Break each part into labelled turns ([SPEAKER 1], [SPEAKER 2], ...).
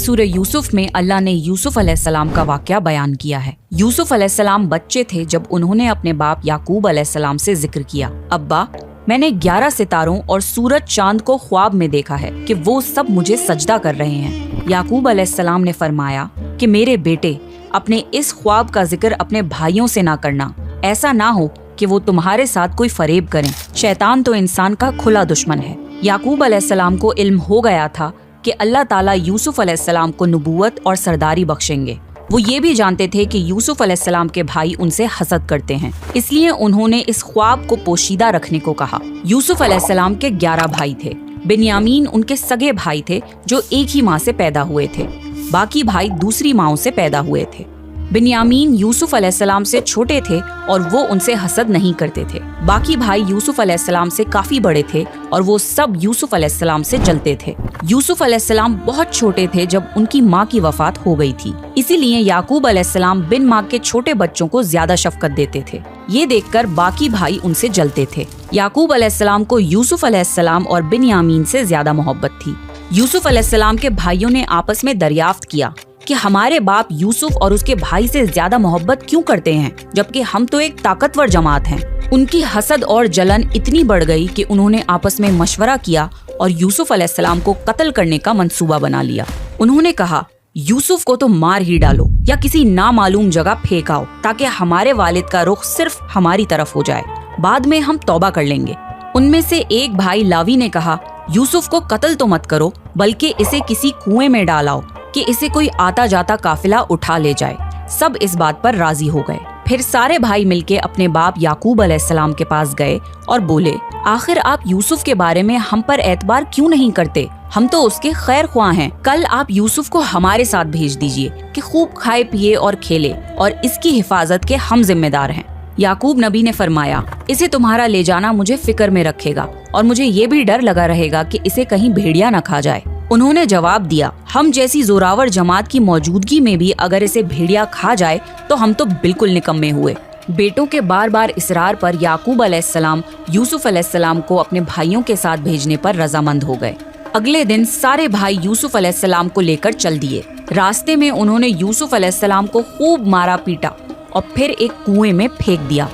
[SPEAKER 1] सूरह यूसुफ में अल्लाह ने यूसुफ अलैहिस्सलाम का वाक़या बयान किया है। यूसुफ अलैहिस्सलाम बच्चे थे जब उन्होंने अपने बाप याकूब अलैहिस्सलाम से जिक्र किया, अब्बा मैंने 11 सितारों और सूरज चांद को ख्वाब में देखा है कि वो सब मुझे सजदा कर रहे हैं। याकूब अलैहिस्सलाम ने फरमाया कि मेरे बेटे, अपने इस ख्वाब का जिक्र अपने भाइयों से ना करना, ऐसा ना हो कि वो तुम्हारे साथ कोई फरेब करें। शैतान तो इंसान का खुला दुश्मन है। याकूब अलैहिस्सलाम को इल्म हो गया था कि अल्लाह ताला यूसुफ अलैहिस्सलाम को नबूवत और सरदारी बख्शेंगे। वो ये भी जानते थे कि यूसुफ अलैहिस्सलाम के भाई उनसे हसद करते हैं, इसलिए उन्होंने इस ख्वाब को पोशीदा रखने को कहा। यूसुफ अलैहिस्सलाम के 11 भाई थे। बिन्यामीन उनके सगे भाई थे जो एक ही माँ से पैदा हुए थे, बाकी भाई दूसरी माँओं से पैदा हुए थे। बिन्यामीन यूसुफ अलैहिस्सलाम से छोटे थे और वो उनसे हसद नहीं करते थे। बाकी भाई यूसुफ अलैहिस्सलाम से काफी बड़े थे और वो सब यूसुफ अलैहिस्सलाम से जलते थे। यूसुफ अलैहिस्सलाम बहुत छोटे थे जब उनकी माँ की वफात हो गई थी, इसीलिए याकूब अलैहिस्सलाम बिन माँ के छोटे बच्चों को ज्यादा शफकत देते थे। ये देखकर बाकी भाई उनसे जलते थे। याकूब अलैहिस्सलाम को यूसुफ अलैहिस्सलाम और बिन्यामीन से ज्यादा मोहब्बत थी। यूसुफ अलैहिस्सलाम के भाइयों ने आपस में दरियाफ्त किया कि हमारे बाप यूसुफ और उसके भाई से ज्यादा मोहब्बत क्यों करते हैं, जबकि हम तो एक ताकतवर जमात हैं। उनकी हसद और जलन इतनी बढ़ गई कि उन्होंने आपस में मशवरा किया और यूसुफ अलैहिस्सलाम को कत्ल करने का मंसूबा बना लिया। उन्होंने कहा, यूसुफ को तो मार ही डालो या किसी नामालूम जगह फेंक आओ ताकि हमारे वालिद का रुख सिर्फ हमारी तरफ हो जाए, बाद में हम तौबा कर लेंगे। उनमें से एक भाई लावी ने कहा, यूसुफ को कत्ल तो मत करो, बल्कि इसे किसी कुएं में डालाओ कि इसे कोई आता जाता काफिला उठा ले जाए। सब इस बात पर राजी हो गए। फिर सारे भाई मिलके अपने बाप याकूब अलैहिस्सलाम के पास गए और बोले, आखिर आप यूसुफ के बारे में हम पर एतबार क्यों नहीं करते? हम तो उसके खैर ख्वाह हैं। कल आप यूसुफ को हमारे साथ भेज दीजिए कि खूब खाए पिए और खेले, और इसकी हिफाजत के हम जिम्मेदार हैं। याकूब नबी ने फरमाया, इसे तुम्हारा ले जाना मुझे फिक्र में रखेगा और मुझे ये भी डर लगा रहेगा कि इसे कहीं भेड़िया न खा जाए। उन्होंने जवाब दिया, हम जैसी जोरावर जमात की मौजूदगी में भी अगर इसे भेड़िया खा जाए तो हम तो बिल्कुल निकम्मे हुए। बेटों के बार बार इसरार पर याकूब अलैहिस्सलाम यूसुफ अलैहिस्सलाम को अपने भाइयों के साथ भेजने पर रजामंद हो गए। अगले दिन सारे भाई यूसुफ अलैहिस्सलाम को लेकर चल दिए। रास्ते में उन्होंने यूसुफ अलैहिस्सलाम को खूब मारा पीटा और फिर एक कुएं में फेंक दिया।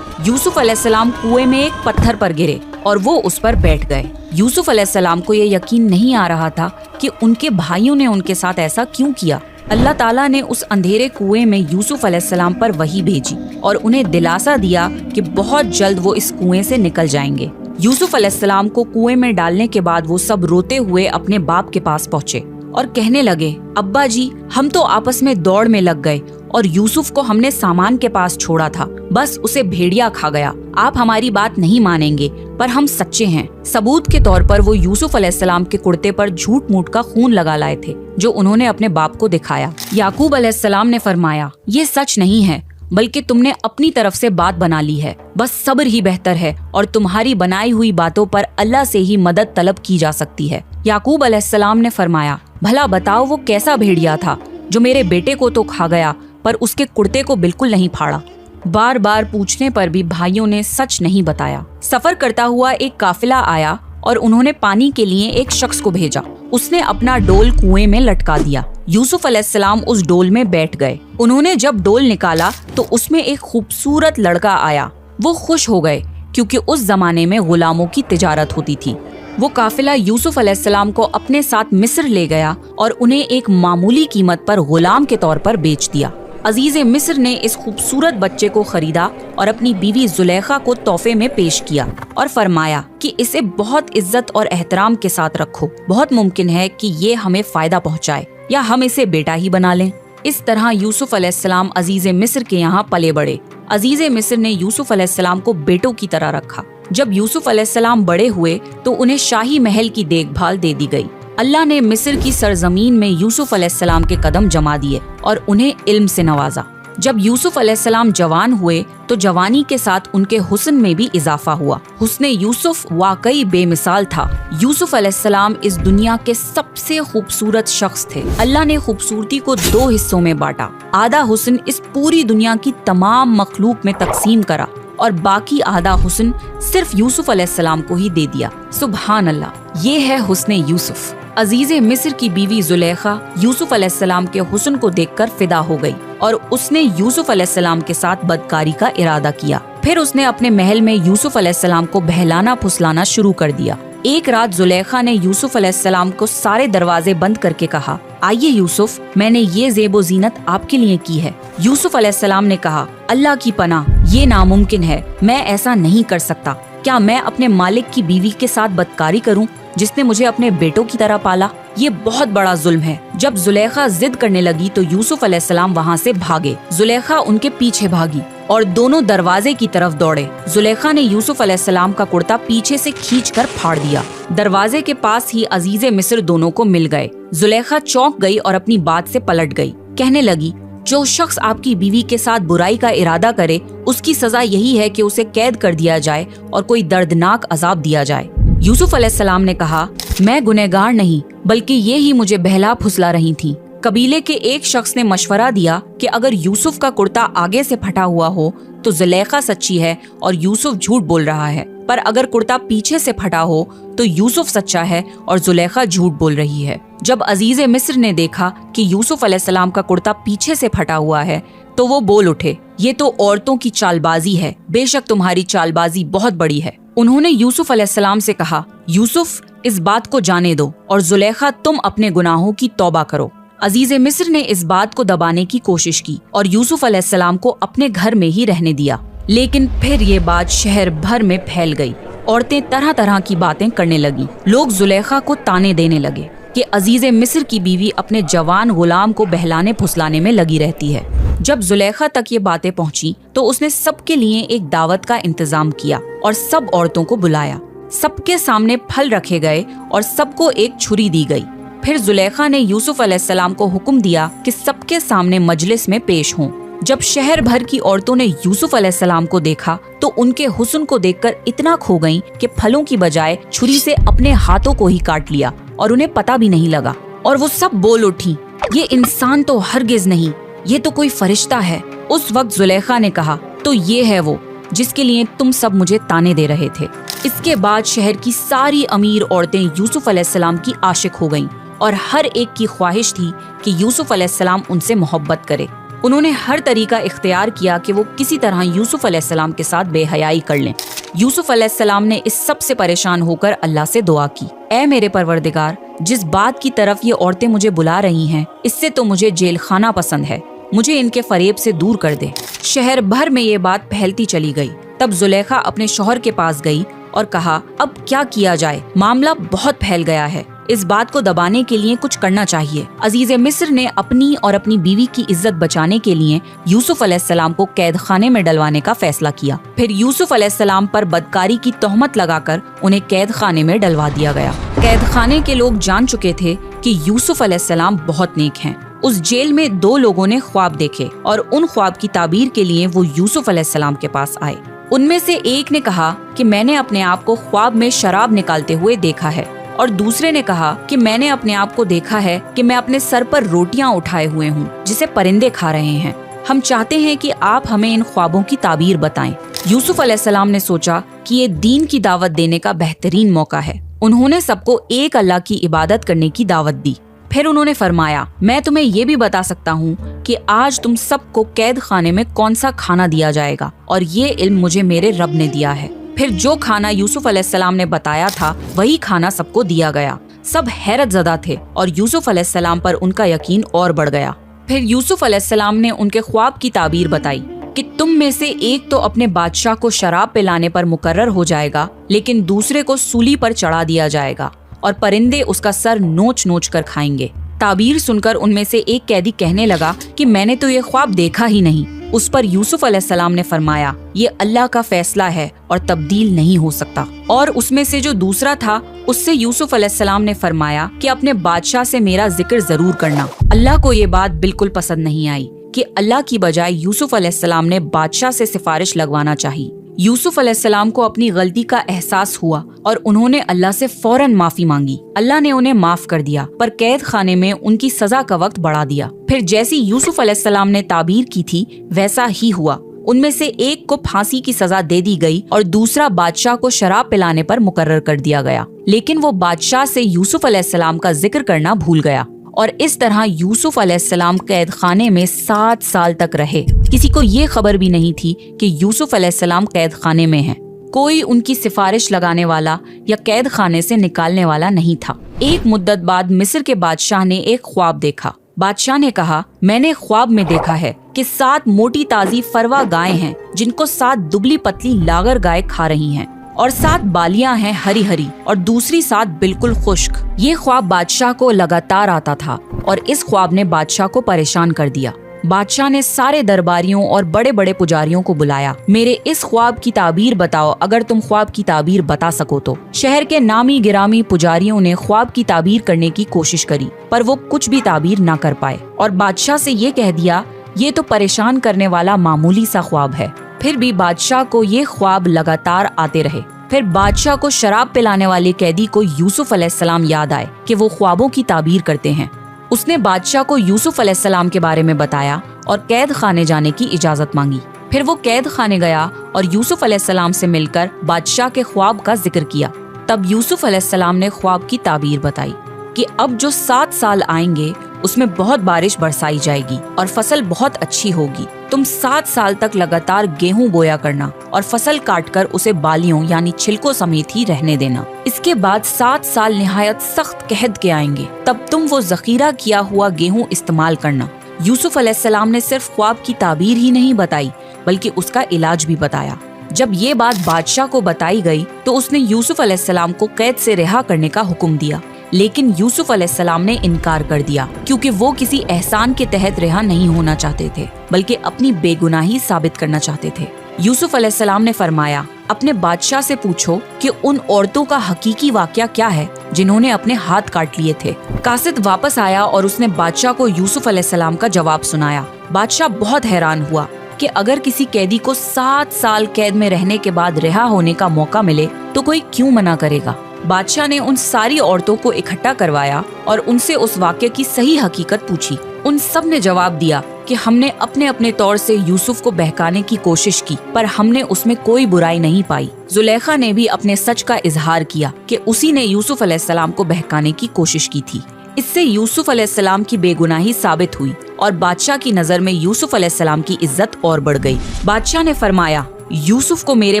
[SPEAKER 1] यूसुफ अलैहिस्सलाम कुएं में एक पत्थर पर गिरे और वो उस पर बैठ गए। यूसुफ अलैहिस्सलाम को ये यकीन नहीं आ रहा था कि उनके भाइयों ने उनके साथ ऐसा क्यों किया। अल्लाह ताला ने उस अंधेरे कुएं में यूसुफ अलैहिस्सलाम पर वही भेजी और उन्हें दिलासा दिया कि बहुत जल्द वो इस कुएं से निकल जाएंगे। यूसुफ अलैहिस्सलाम को कुएं में डालने के बाद वो सब रोते हुए अपने बाप के पास पहुँचे और कहने लगे, अब्बा जी, हम तो आपस में दौड़ में लग गए और यूसुफ को हमने सामान के पास छोड़ा था, बस उसे भेड़िया खा गया। आप हमारी बात नहीं मानेंगे पर हम सच्चे हैं। सबूत के तौर पर वो यूसुफ अलैहिस्सलाम के कुर्ते पर झूठ मूठ का खून लगा लाए थे जो उन्होंने अपने बाप को दिखाया। याकूब अलैहिस्सलाम ने फरमाया, ये सच नहीं है, बल्कि तुमने अपनी तरफ से बात बना ली है। बस सब्र ही बेहतर है और तुम्हारी बनाई हुई बातों पर अल्लाह से ही मदद तलब की जा सकती है। याकूब अलैहिस्सलाम ने फरमाया, भला बताओ वो कैसा भेड़िया था जो मेरे बेटे को तो खा गया पर उसके कुर्ते को बिल्कुल नहीं फाड़ा। बार बार पूछने पर भी भाइयों ने सच नहीं बताया। सफर करता हुआ एक काफिला आया और उन्होंने पानी के लिए एक शख्स को भेजा। उसने अपना डोल कुएं में लटका दिया। यूसुफ अलैहिस्सलाम उस डोल में बैठ गए। उन्होंने जब डोल निकाला तो उसमें एक खूबसूरत लड़का आया। वो खुश हो गए क्योंकि उस जमाने में गुलामों की तिजारत होती थी। वो काफिला यूसुफ अलैहिस्सलाम को अपने साथ मिस्र ले गया और उन्हें एक मामूली कीमत पर गुलाम के तौर पर बेच दिया। अजीज़े मिस्र ने इस खूबसूरत बच्चे को खरीदा और अपनी बीवी जुलेखा को तोहफे में पेश किया और फरमाया कि इसे बहुत इज्जत और एहतराम के साथ रखो। बहुत मुमकिन है कि ये हमें फायदा पहुंचाए या हम इसे बेटा ही बना लें। इस तरह यूसुफ अलैहिस्सलाम अजीज़े मिस्र के यहाँ पले बढ़े। अजीज़े मिस्र ने यूसुफ अलैहिस्सलाम को बेटों की तरह रखा। जब यूसुफ अलैहिस्सलाम बड़े हुए तो उन्हें शाही महल की देखभाल दे दी गई। अल्लाह ने मिस्र की सरजमीन में यूसुफ अलैहिस्सलाम के कदम जमा दिए और उन्हें इल्म से नवाजा। जब यूसुफ अलैहिस्सलाम जवान हुए तो जवानी के साथ उनके हुस्न में भी इजाफा हुआ। हुस्ने यूसुफ वाकई बेमिसाल था। यूसुफ अलैहिस्सलाम इस दुनिया के सबसे खूबसूरत शख्स थे। अल्लाह ने खूबसूरती को 2 हिस्सों में बांटा। आधा हुस्न इस पूरी दुनिया की तमाम मखलूक में तकसीम करा और बाकी आधा हुस्न सिर्फ यूसुफ अलैहिस्सलाम को ही दे दिया। सुभान अल्लाह, ये है हुस्ने यूसुफ। अजीज मिस्र की बीवी जुलेखा यूसुफ अलैहिस्सलाम के हुस्न को देखकर फिदा हो गई और उसने यूसुफ अलैहिस्सलाम के साथ बदकारी का इरादा किया। फिर उसने अपने महल में यूसुफ अलैहिस्सलाम को बहलाना फुसलाना शुरू कर दिया। एक रात जुलेखा ने यूसुफ अलैहिस्सलाम को सारे दरवाजे बंद करके कहा, आइए यूसुफ, मैंने ये ज़ेबो ज़ीनत आपके लिए की है। यूसुफ अलैहिस्सलाम ने कहा, अल्लाह की पनाह, ये नामुमकिन है, मैं ऐसा नहीं कर सकता। क्या मैं अपने मालिक की बीवी के साथ बदकारी करूं, जिसने मुझे अपने बेटों की तरह पाला? ये बहुत बड़ा जुल्म है। जब जुलेखा जिद करने लगी तो यूसुफ अलैहिस्सलाम वहाँ से भागे। जुलेखा उनके पीछे भागी और दोनों दरवाजे की तरफ दौड़े। जुलेखा ने यूसुफ अलैहिस्सलाम का कुर्ता पीछे से खींचकर फाड़ दिया। दरवाजे के पास ही अजीजे मिस्र दोनों को मिल गए। जुलेखा चौंक गई और अपनी बात से पलट गई। कहने लगी, जो शख्स आपकी बीवी के साथ बुराई का इरादा करे, उसकी सजा यही है कि उसे कैद कर दिया जाए और कोई दर्दनाक अजाब दिया जाए। यूसुफ अलैहिस्सलाम ने कहा, मैं गुनहगार नहीं, बल्कि ये ही मुझे बहला फुसला रही थी। कबीले के एक शख्स ने मशवरा दिया कि अगर यूसुफ का कुर्ता आगे से फटा हुआ हो तो जुलेखा सच्ची है और यूसुफ झूठ बोल रहा है, पर अगर कुर्ता पीछे से फटा हो तो यूसुफ सच्चा है और जुलेखा झूठ बोल रही है। जब अजीज मिस्र ने देखा कि यूसुफ अलैहिस्सलाम का कुर्ता पीछे से फटा हुआ है तो वो बोल उठे, ये तो औरतों की चालबाजी है, बेशक तुम्हारी चालबाजी बहुत बड़ी है। उन्होंने यूसुफ अलैहिस्सलाम से कहा, यूसुफ, इस बात को जाने दो और जुलेखा, तुम अपने गुनाहों की तौबा करो। अजीज मिस्र ने इस बात को दबाने की कोशिश की और यूसुफ अलैहिस्सलाम को अपने घर में ही रहने दिया। लेकिन फिर ये बात शहर भर में फैल गई। औरतें तरह तरह की बातें करने लगी। लोग जुलेखा को ताने देने लगे कि अजीज मिस्र की बीवी अपने जवान गुलाम को बहलाने फुसलाने में लगी रहती है। जब जुलेखा तक ये बातें पहुंची तो उसने सबके लिए एक दावत का इंतजाम किया और सब औरतों को बुलाया। सबके सामने फल रखे गए और सबको एक छुरी दी गई। फिर जुलेखा ने यूसुफ अलैहिस्सलाम को हुक्म दिया कि सबके सामने मजलिस में पेश हों। जब शहर भर की औरतों ने यूसुफ अलैहिस्सलाम को देखा तो उनके हुस्न को देखकर इतना खो गईं कि फलों की बजाय छुरी से अपने हाथों को ही काट लिया और उन्हें पता भी नहीं लगा। और वो सब बोल उठी, ये इंसान तो हरगिज नहीं, ये तो कोई फरिश्ता है। उस वक्त जुलेखा ने कहा, तो ये है वो जिसके लिए तुम सब मुझे ताने दे रहे थे। इसके बाद शहर की सारी अमीर औरतें यूसुफ अलैहिस्सलाम की आशिक हो गईं और हर एक की ख्वाहिश थी कि यूसुफ अलैहिस्सलाम उनसे मोहब्बत करे। उन्होंने हर तरीका इख्तियार किया कि वो किसी तरह यूसुफ अलैहिस्सलाम के साथ बेहयाई कर लें। यूसुफ अलैहिस्सलाम ने इस सब से परेशान होकर अल्लाह से दुआ की, ऐ मेरे परवरदिगार, जिस बात की तरफ ये औरतें मुझे बुला रही हैं, इससे तो मुझे जेल खाना पसंद है, मुझे इनके फरेब से दूर कर दे। शहर भर में ये बात फैलती चली गई। तब जुलेखा अपने शौहर के पास गई और कहा, अब क्या किया जाए, मामला बहुत फैल गया है, इस बात को दबाने के लिए कुछ करना चाहिए। अजीज मिस्र ने अपनी और अपनी बीवी की इज्जत बचाने के लिए यूसुफ अलैहिस्सलाम को कैद खाने में डलवाने का फैसला किया। फिर यूसुफ अलैहिस्सलाम पर बदकारी की तोहमत लगाकर उन्हें कैद खाने में डलवा दिया गया। कैद खाने के लोग जान चुके थे कि यूसुफ अलैहिस्सलाम बहुत नेक हैं। उस जेल में दो लोगों ने ख्वाब देखे और उन ख्वाब की ताबीर के लिए वो यूसुफ अलैहिस्सलाम के पास आए। उनमें से एक ने कहा कि मैंने अपने आप को ख्वाब में शराब निकालते हुए देखा है, और दूसरे ने कहा कि मैंने अपने आप को देखा है कि मैं अपने सर पर रोटियां उठाए हुए हूँ जिसे परिंदे खा रहे हैं। हम चाहते हैं कि आप हमें इन ख्वाबों की ताबीर बताएं। यूसुफ अलैहिस्सलाम ने सोचा कि ये दीन की दावत देने का बेहतरीन मौका है। उन्होंने सबको एक अल्लाह की इबादत करने की दावत दी। फिर उन्होंने फरमाया, मैं तुम्हें ये भी बता सकता हूँ कि आज तुम सबको कैद खाने में कौन सा खाना दिया जाएगा, और ये इल्म मुझे मेरे रब ने दिया है। फिर जो खाना यूसुफ अलैहिस्सलाम ने बताया था वही खाना सबको दिया गया। सब हैरत ज़दा थे और यूसुफ अलैहिस्सलाम पर उनका यकीन और बढ़ गया। फिर यूसुफ अलैहिस्सलाम ने उनके ख्वाब की ताबीर बताई कि तुम में से एक तो अपने बादशाह को शराब पिलाने पर मुकर्रर हो जाएगा, लेकिन दूसरे को सूली पर चढ़ा दिया जाएगा और परिंदे उसका सर नोच नोच कर खाएंगे। ताबीर सुनकर उनमें से एक कैदी कहने लगा कि मैंने तो ये ख्वाब देखा ही नहीं। उस पर यूसुफ अलैहिस्सलाम ने फरमाया, ये अल्लाह का फैसला है और तब्दील नहीं हो सकता। और उसमें से जो दूसरा था उससे यूसुफ अलैहिस्सलाम ने फरमाया कि अपने बादशाह से मेरा जिक्र जरूर करना। अल्लाह को ये बात बिल्कुल पसंद नहीं आई कि अल्लाह की बजाय यूसुफ अलैहिस्सलाम ने बादशाह से सिफारिश लगवाना चाहिए। यूसुफ अलैहिस्सलाम को अपनी गलती का एहसास हुआ और उन्होंने अल्लाह से फौरन माफी मांगी। अल्लाह ने उन्हें माफ कर दिया, पर कैद खाने में उनकी सजा का वक्त बढ़ा दिया। फिर जैसी यूसुफ अलैहिस्सलाम ने ताबीर की थी वैसा ही हुआ। उनमें से एक को फांसी की सजा दे दी गई और दूसरा बादशाह को शराब पिलाने पर मुकर्रर कर दिया गया। लेकिन वो बादशाह से यूसुफ अलैहिस्सलाम का जिक्र करना भूल गया और इस तरह यूसुफ अलैहिस्सलाम कैद खाने में 7 साल तक रहे। किसी को ये खबर भी नहीं थी कि यूसुफ अलैहिस्सलाम कैद खाने में हैं। कोई उनकी सिफारिश लगाने वाला या कैद खाने से निकालने वाला नहीं था। एक मुद्दत बाद मिस्र के बादशाह ने एक ख्वाब देखा। बादशाह ने कहा, मैंने ख्वाब में देखा है कि 7 मोटी ताजी फरवा गायें हैं जिनको 7 दुबली पतली लागर गाय खा रही हैं और 7 बालियां हैं हरी हरी और दूसरी 7 बिल्कुल खुश्क। ये ख्वाब बादशाह को लगातार आता था और इस ख्वाब ने बादशाह को परेशान कर दिया। बादशाह ने सारे दरबारियों और बड़े बड़े पुजारियों को बुलाया। मेरे इस ख्वाब की ताबीर बताओ, अगर तुम ख्वाब की ताबीर बता सको तो। शहर के नामी गिरामी पुजारियों ने ख्वाब की ताबीर करने की कोशिश करी पर वो कुछ भी ताबीर ना कर पाए और बादशाह से ये कह दिया, ये तो परेशान करने वाला मामूली सा ख्वाब है। फिर भी बादशाह को ये ख्वाब लगातार आते रहे। फिर बादशाह को शराब पिलाने वाले कैदी को यूसुफ अलैहिस्सलाम याद आए कि वो ख्वाबों की ताबीर करते हैं। उसने बादशाह को यूसुफ अलैहिस्सलाम के बारे में बताया और कैद खाने जाने की इजाजत मांगी। फिर वो कैद खाने गया और यूसुफ अलैहिस्सलाम से मिलकर बादशाह के ख्वाब का जिक्र किया। तब यूसुफ अलैहिस्सलाम ने ख्वाब की ताबीर बताई कि अब जो 7 साल आएंगे उसमें बहुत बारिश बरसाई जाएगी और फसल बहुत अच्छी होगी। तुम 7 साल तक लगातार गेहूं बोया करना और फसल काटकर उसे बालियों यानी छिलकों समेत ही रहने देना। इसके बाद 7 साल निहायत सख्त कहद के आएंगे, तब तुम वो जखीरा किया हुआ गेहूं इस्तेमाल करना। यूसुफ अलैहिस्सलाम ने सिर्फ ख्वाब की ताबीर ही नहीं बताई बल्कि उसका इलाज भी बताया। जब ये बात बादशाह को बताई गई तो उसने यूसुफ अलैहिस्सलाम को कैद से रिहा करने का हुक्म दिया। लेकिन यूसुफ अलैहिस्सलाम ने इनकार कर दिया क्योंकि वो किसी एहसान के तहत रिहा नहीं होना चाहते थे बल्कि अपनी बेगुनाही साबित करना चाहते थे। यूसुफ अलैहिस्सलाम ने फरमाया, अपने बादशाह से पूछो कि उन औरतों का हकीकी वाकया क्या है जिन्होंने अपने हाथ काट लिए थे। कासिद वापस आया और उसने बादशाह को यूसुफ अलैहिस्सलाम का जवाब सुनाया। बादशाह बहुत हैरान हुआ कि अगर किसी कैदी को 7 साल कैद में रहने के बाद रिहा होने का मौका मिले तो कोई क्यों मना करेगा। बादशाह ने उन सारी औरतों को इकट्ठा करवाया और उनसे उस वाक़ये की सही हकीकत पूछी। उन सब ने जवाब दिया कि हमने अपने अपने तौर से यूसुफ को बहकाने की कोशिश की पर हमने उसमें कोई बुराई नहीं पाई। जुलेखा ने भी अपने सच का इजहार किया कि उसी ने यूसुफ अलैहिस्सलाम को बहकाने की कोशिश की थी। इससे यूसुफ अलैहिस्सलाम की बेगुनाही साबित हुई और बादशाह की नजर में यूसुफ अलैहिस्सलाम की इज्जत और बढ़ गई। बादशाह ने फरमाया, यूसुफ को मेरे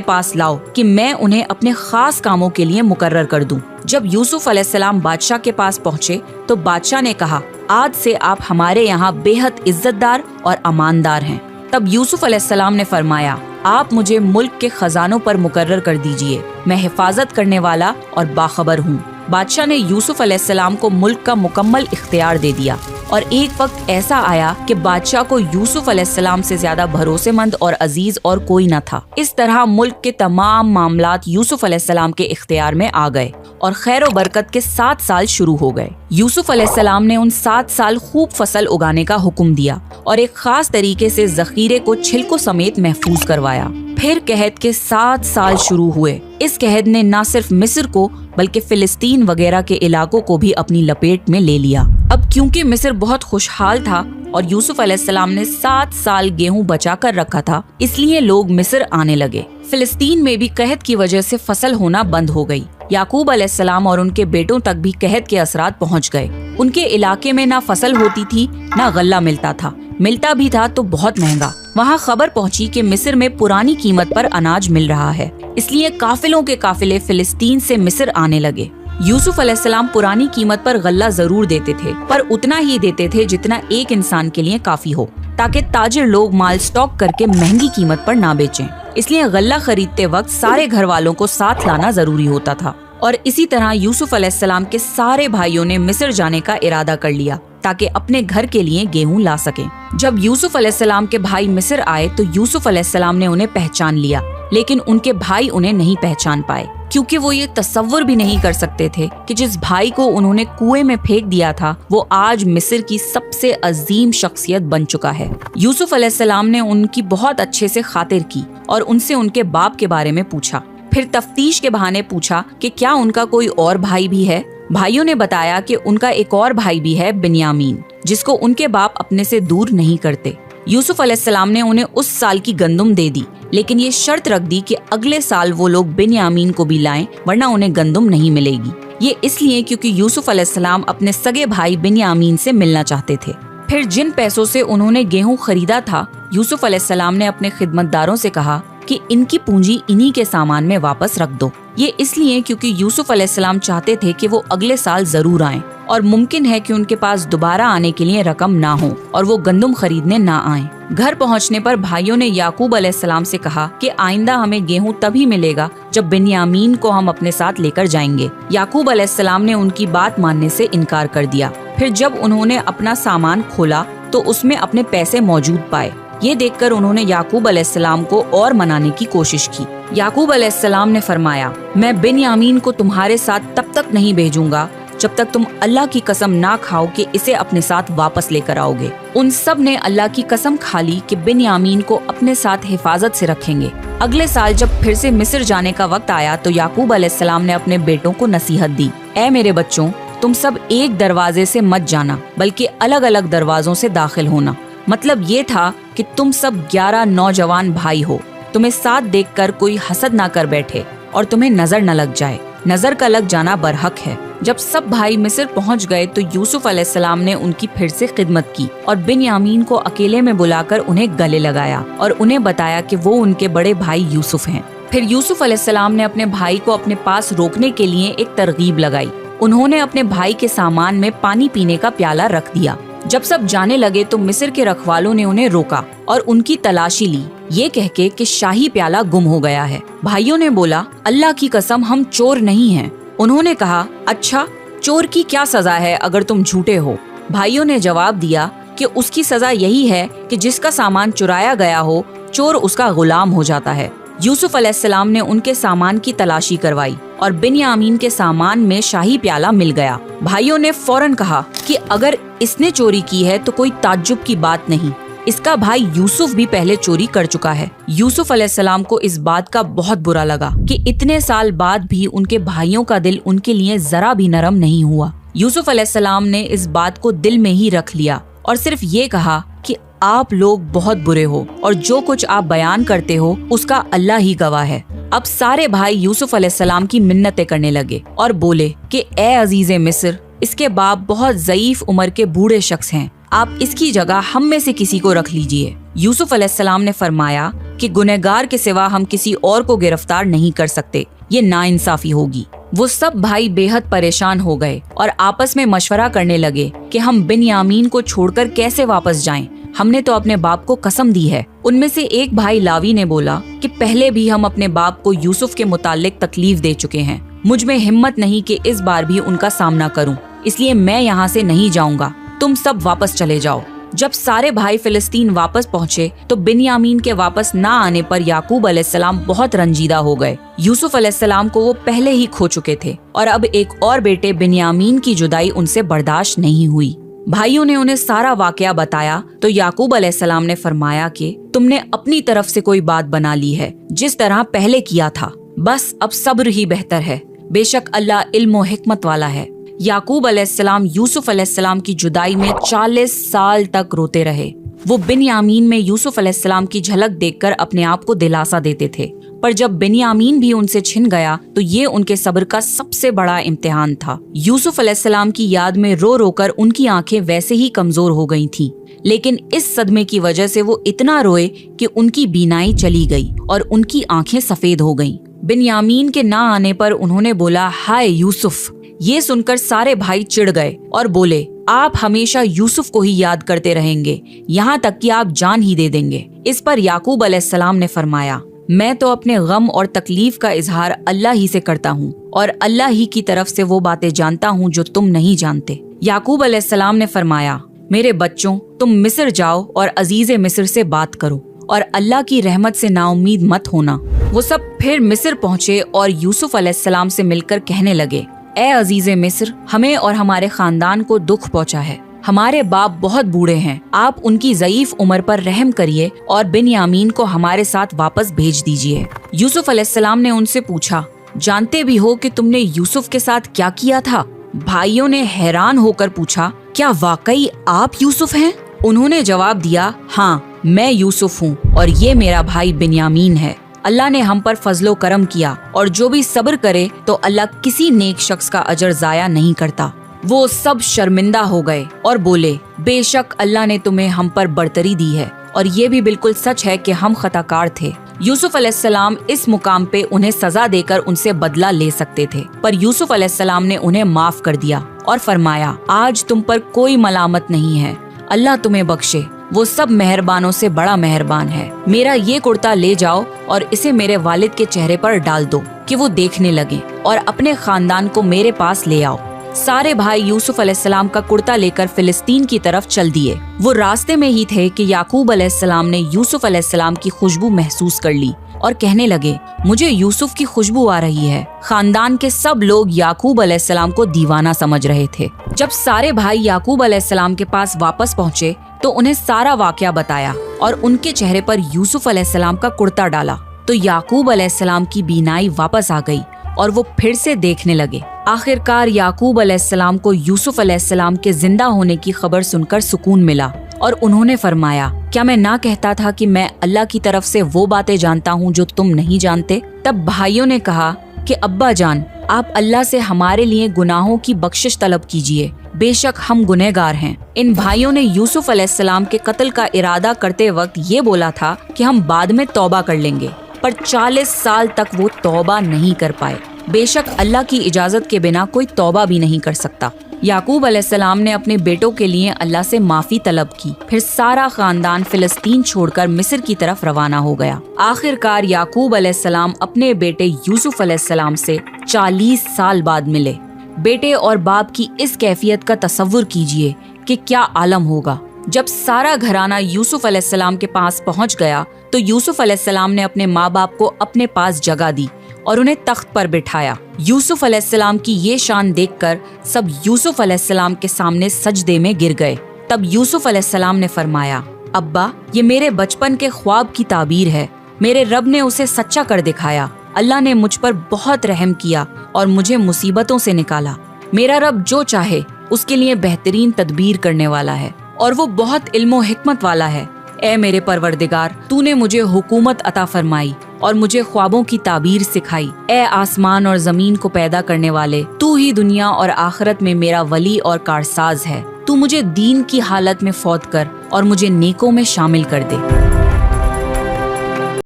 [SPEAKER 1] पास लाओ कि मैं उन्हें अपने खास कामों के लिए मुकर्रर कर दूं। जब यूसुफ अलैहिस्सलाम बादशाह के पास पहुँचे तो बादशाह ने कहा, आज से आप हमारे यहाँ बेहद इज्जतदार और अमानदार हैं। तब यूसुफ अलैहिस्सलाम ने फरमाया, आप मुझे मुल्क के खजानों पर मुकर्रर कर दीजिए, मैं हिफाजत करने वाला और बाखबर हूँ। बादशाह ने यूसुफ अलैहिस्सलाम को मुल्क का मुकम्मल इख्तियार दे दिया और एक वक्त ऐसा आया कि बादशाह को यूसुफ अलैहिस्सलाम से ज्यादा भरोसेमंद और अजीज और कोई न था। इस तरह मुल्क के तमाम मामलात यूसुफ अलैहिस्सलाम के इख्तियार में आ गए और खैर और बरकत के 7 साल शुरू हो गए। यूसुफ अलैहिस्सलाम ने उन 7 साल खूब फसल उगाने का हुक्म दिया और एक खास तरीके से जखीरे को छिलकों समेत महफूज करवाया। फिर कहद के 7 साल शुरू हुए। इस कहद ने न सिर्फ मिस्र को बल्कि फिलिस्तीन वगैरह के इलाकों को भी अपनी लपेट में ले लिया। अब क्योंकि मिस्र बहुत खुशहाल था और यूसुफ अलैहिस्सलाम ने 7 साल गेहूं बचा कर रखा था, इसलिए लोग मिस्र आने लगे। फिलिस्तीन में भी कहद की वजह से फसल होना बंद हो गई। याकूब अलैहिस्सलाम और उनके बेटों तक भी कहद के असरात पहुंच गए। उनके इलाके में ना फसल होती थी, ना गल्ला मिलता था, मिलता भी था तो बहुत महंगा। वहाँ खबर पहुंची कि मिस्र में पुरानी कीमत पर अनाज मिल रहा है, इसलिए काफिलों के काफिले फिलिस्तीन से मिस्र आने लगे। यूसुफ अलैहिस्सलाम पुरानी कीमत पर गल्ला जरूर देते थे, पर उतना ही देते थे जितना एक इंसान के लिए काफी हो, ताकि ताजिर लोग माल स्टॉक करके महंगी कीमत पर ना बेचें। इसलिए गल्ला खरीदते वक्त सारे घर वालों को साथ लाना जरूरी होता था। और इसी तरह यूसुफ अलैहिस्सलाम के सारे भाइयों ने मिस्र जाने का इरादा कर लिया ताकि अपने घर के लिए गेहूं ला सकें। जब यूसुफ अलैहिस्सलाम के भाई मिस्र आए तो यूसुफ अलैहिस्सलाम ने उन्हें पहचान लिया, लेकिन उनके भाई उन्हें नहीं पहचान पाए, क्योंकि वो ये तसव्वुर भी नहीं कर सकते थे कि जिस भाई को उन्होंने कुएं में फेंक दिया था वो आज मिस्र की सबसे अजीम शख्सियत बन चुका है। यूसुफ अलैहिस्सलाम ने उनकी बहुत अच्छे से खातिर की और उनसे उनके बाप के बारे में पूछा। फिर तफ्तीश के बहाने पूछा कि क्या उनका कोई और भाई भी है। भाइयों ने बताया कि उनका एक और भाई भी है, बिन्यामीन, जिसको उनके बाप अपने से दूर नहीं करते। यूसुफ अलैहिस्सलाम ने उन्हें उस साल की गंदुम दे दी, लेकिन ये शर्त रख दी कि अगले साल वो लोग बिन्यामीन को भी लाएं, वरना उन्हें गंदुम नहीं मिलेगी। ये इसलिए क्योंकि यूसुफ अलैहिस्सलाम अपने सगे भाई बिन्यामीन से मिलना चाहते थे। फिर जिन पैसों से उन्होंने गेहूं खरीदा था, यूसुफ अलैहिस्सलाम ने अपने खिदमतदारों से कहा कि इनकी पूंजी इन्हीं के सामान में वापस रख दो। ये इसलिए क्योंकि यूसुफ अलैहिस्सलाम चाहते थे कि वो अगले साल जरूर आएं और मुमकिन है कि उनके पास दोबारा आने के लिए रकम ना हो और वो गंदुम खरीदने ना आएं। घर पहुंचने पर भाइयों ने याकूब अलैहिस्सलाम से कहा कि आइंदा हमें गेहूं तभी मिलेगा जब बिन्यामीन को हम अपने साथ लेकर जाएंगे। याकूब अलैहिस्सलाम ने उनकी बात मानने से इनकार कर दिया। फिर जब उन्होंने अपना सामान खोला तो उसमें अपने पैसे मौजूद पाए। ये देखकर उन्होंने याकूब अलैहिस्सलाम को और मनाने की कोशिश की। याकूब अलैहिस्सलाम ने फरमाया, मैं बिन्यामीन को तुम्हारे साथ तब तक नहीं भेजूंगा जब तक तुम अल्लाह की कसम ना खाओ कि इसे अपने साथ वापस लेकर आओगे। उन सब ने अल्लाह की कसम खा ली कि बिन्यामीन को अपने साथ हिफाजत से रखेंगे। अगले साल जब फिर से मिस्र जाने का वक्त आया तो याकूब अलैहिस्सलाम ने अपने बेटों को नसीहत दी, ऐ मेरे बच्चों, तुम सब एक दरवाजे से मत जाना बल्कि अलग अलग दरवाजों से दाखिल होना। मतलब ये था कि तुम सब 11 नौजवान भाई हो, तुम्हें साथ देखकर कोई हसद ना कर बैठे और तुम्हें नजर न लग जाए। नजर का लग जाना बरहक है। जब सब भाई मिस्र पहुंच गए तो यूसुफ अलैहिस्सलाम ने उनकी फिर से खिदमत की और बिन्यामीन को अकेले में बुलाकर उन्हें गले लगाया और उन्हें बताया कि वो उनके बड़े भाई यूसुफ हैं। फिर यूसुफ अलैहिस्सलाम ने अपने भाई को अपने पास रोकने के लिए एक तरगीब लगाई। उन्होंने अपने भाई के सामान में पानी पीने का प्याला रख दिया। जब सब जाने लगे तो मिस्र के रखवालों ने उन्हें रोका और उनकी तलाशी ली, ये कहके कि शाही प्याला गुम हो गया है। भाइयों ने बोला, अल्लाह की कसम हम चोर नहीं हैं। उन्होंने कहा, अच्छा, चोर की क्या सजा है अगर तुम झूठे हो? भाइयों ने जवाब दिया कि उसकी सजा यही है कि जिसका सामान चुराया गया हो, चोर उसका गुलाम हो जाता है। यूसुफ अलैहिस्सलाम ने उनके सामान की तलाशी करवाई और बिन्यामीन के सामान में शाही प्याला मिल गया। भाइयों ने फौरन कहा कि अगर इसने चोरी की है तो कोई ताज्जुब की बात नहीं, इसका भाई यूसुफ भी पहले चोरी कर चुका है। यूसुफ अलैहिस्सलाम को इस बात का बहुत बुरा लगा कि इतने साल बाद भी उनके भाइयों का दिल उनके लिए जरा भी नरम नहीं हुआ। यूसुफ अलैहिस्सलाम ने इस बात को दिल में ही रख लिया और सिर्फ ये कहा कि आप लोग बहुत बुरे हो और जो कुछ आप बयान करते हो उसका अल्लाह ही गवाह है। अब सारे भाई यूसुफ अलैहिस्सलाम की मिन्नतें करने लगे और बोले कि ए अजीज़े मिस्र, इसके बाप बहुत ज़ईफ उम्र के बूढ़े शख्स हैं, आप इसकी जगह हम में से किसी को रख लीजिए। यूसुफ अलैहिस्सलाम ने फरमाया कि गुनहगार के सिवा हम किसी और को गिरफ्तार नहीं कर सकते, ये नाइंसाफी होगी। वो सब भाई बेहद परेशान हो गए और आपस में मशवरा करने लगे कि हम बिन्यामीन को छोड़कर कैसे वापस जाएं। हमने तो अपने बाप को कसम दी है। उनमें से एक भाई लावी ने बोला कि पहले भी हम अपने बाप को यूसुफ के मुतालिक तकलीफ दे चुके हैं, मुझ में हिम्मत नहीं कि इस बार भी उनका सामना करूं, इसलिए मैं यहाँ से नहीं जाऊंगा, तुम सब वापस चले जाओ। जब सारे भाई फिलिस्तीन वापस पहुँचे तो बिन्यामीन के वापस ना आने पर याकूब अलैहिस्सलाम बहुत रंजीदा हो गए। यूसुफ अलैहिस्सलाम को वो पहले ही खो चुके थे और अब एक और बेटे बिन्यामीन की जुदाई उनसे बर्दाश्त नहीं हुई। भाइयों ने उन्हें सारा वाकया बताया तो याकूब अलैहिस्सलाम ने फरमाया कि तुमने अपनी तरफ से कोई बात बना ली है जिस तरह पहले किया था, बस अब सब्र ही बेहतर है, बेशक अल्लाह इल्म और हिकमत वाला है। याकूब अलैहिस्सलाम यूसुफ अलैहिस्सलाम की जुदाई में 40 साल तक रोते रहे। वो बिन्यामीन में यूसुफ अलैहिस्सलाम की झलक देखकर अपने आप को दिलासा देते थे, पर जब बिन्यामीन भी उनसे छिन गया तो ये उनके सब्र का सबसे बड़ा इम्तिहान था। यूसुफ अलैहिस्सलाम की याद में रो रो कर उनकी आंखें वैसे ही कमजोर हो गई थीं, लेकिन इस सदमे की वजह से वो इतना रोए कि उनकी बीनाई चली गई और उनकी आंखें सफेद हो गईं। बिन्यामीन के ना आने पर उन्होंने बोला, हाय यूसुफ। ये सुनकर सारे भाई चिढ़ गए और बोले, आप हमेशा यूसुफ को ही याद करते रहेंगे, यहाँ तक कि आप जान ही दे देंगे। इस पर याकूब अलैहिस्सलाम ने फरमाया, मैं तो अपने गम और तकलीफ का इजहार अल्लाह ही से करता हूँ और अल्लाह ही की तरफ से वो बातें जानता हूँ जो तुम नहीं जानते। याकूब अलैहिस्सलाम ने फरमाया, मेरे बच्चों, तुम मिस्र जाओ और अजीज़े मिस्र से बात करो और अल्लाह की रहमत से नाउम्मीद मत होना। वो सब फिर मिस्र पहुँचे और यूसुफ अलैहिस्सलाम से मिलकर कहने लगे, ए अजीज़े मिस्र, हमें और हमारे खानदान को दुख पहुँचा है। हमारे बाप बहुत बूढ़े हैं, आप उनकी ज़ईफ उम्र पर रहम करिए और बिन्यामीन को हमारे साथ वापस भेज दीजिए। यूसुफ अलैहिस्सलाम ने उनसे पूछा, जानते भी हो कि तुमने यूसुफ के साथ क्या किया था? भाइयों ने हैरान होकर पूछा, क्या वाकई आप यूसुफ हैं? उन्होंने जवाब दिया, हाँ, मैं यूसुफ हूँ और ये मेरा भाई बिन्यामीन है। अल्लाह ने हम पर फजलो करम किया और जो भी सब्र करे तो अल्लाह किसी नेक शख्स का अजर जाया नहीं करता। वो सब शर्मिंदा हो गए और बोले, बेशक अल्लाह ने तुम्हें हम पर बढ़तरी दी है और ये भी बिल्कुल सच है कि हम खताकार थे। यूसुफ अलैहिस्सलाम इस मुकाम पे उन्हें सजा देकर उनसे बदला ले सकते थे, पर यूसुफ अलैहिस्सलाम ने उन्हें माफ कर दिया और फरमाया, आज तुम पर कोई मलामत नहीं है, अल्लाह तुम्हें बख्शे, वो सब मेहरबानों से बड़ा मेहरबान है। मेरा ये कुर्ता ले जाओ और इसे मेरे वालिद के चेहरे पर डाल दो कि वो देखने लगे और अपने खानदान को मेरे पास ले आओ। सारे भाई यूसुफ अलैहिस्सलाम का कुर्ता लेकर फिलिस्तीन की तरफ चल दिए। वो रास्ते में ही थे कि याकूब अलैहिस्सलाम ने यूसुफ अलैहिस्सलाम की खुशबू महसूस कर ली और कहने लगे, मुझे यूसुफ की खुशबू आ रही है। खानदान के सब लोग याकूब अलैहिस्सलाम को दीवाना समझ रहे थे। जब सारे भाई याकूब अलैहिस्सलाम के पास वापस पहुँचे तो उन्हें सारा वाकया बताया और उनके चेहरे पर यूसुफ अलैहिस्सलाम का कुर्ता डाला तो याकूब अलैहिस्सलाम की बीनाई वापस आ गई और वो फिर से देखने लगे। आखिरकार याकूब अलैहिस्सलाम को यूसुफ अलैहिस्सलाम के जिंदा होने की खबर सुनकर सुकून मिला और उन्होंने फरमाया, क्या मैं ना कहता था कि मैं अल्लाह की तरफ से वो बातें जानता हूँ जो तुम नहीं जानते। तब भाइयों ने कहा कि अब्बा जान, आप अल्लाह से हमारे लिए गुनाहों की बख्शिश तलब कीजिए, बेशक हम गुनहगार हैं। इन भाइयों ने यूसुफ अलैहिस्सलाम के कत्ल का इरादा करते वक्त ये बोला था कि हम बाद में तौबा कर लेंगे, पर 40 साल तक वो तौबा नहीं कर पाए। बेशक अल्लाह की इजाजत के बिना कोई तौबा भी नहीं कर सकता। याकूब अलैहिस्सलाम ने अपने बेटों के लिए अल्लाह से माफी तलब की। फिर सारा खानदान फिलिस्तीन छोड़कर मिस्र की तरफ रवाना हो गया। आखिरकार याकूब अलैहिस्सलाम अपने बेटे यूसुफ अलैहिस्सलाम से 40 साल बाद मिले। बेटे और बाप की इस कैफियत का तसव्वुर कीजिए कि क्या आलम होगा। जब सारा घराना यूसुफ अलैहिस्सलाम के पास पहुंच गया तो यूसुफ अलैहिस्सलाम ने अपने माँ बाप को अपने पास जगह दी और उन्हें तख्त पर बिठाया। यूसुफ अलैहिस्सलाम की ये शान देखकर सब यूसुफ अलैहिस्सलाम के सामने सजदे में गिर गए। तब यूसुफ अलैहिस्सलाम ने फरमाया, अब्बा, ये मेरे बचपन के ख्वाब की ताबीर है। मेरे रब ने उसे सच्चा कर दिखाया। अल्लाह ने मुझ पर बहुत रहम किया और मुझे मुसीबतों से निकाला। मेरा रब जो चाहे उसके लिए बेहतरीन तदबीर करने वाला है और वो बहुत इल्म व हिकमत वाला है। ए मेरे परवरदिगार, तूने मुझे हुकूमत अता फरमाई और मुझे ख्वाबों की ताबीर सिखाई। ए आसमान और जमीन को पैदा करने वाले, तू ही दुनिया और आखिरत में मेरा वली और कारसाज है। तू मुझे दीन की हालत में फौत कर और मुझे नेकों में शामिल कर दे।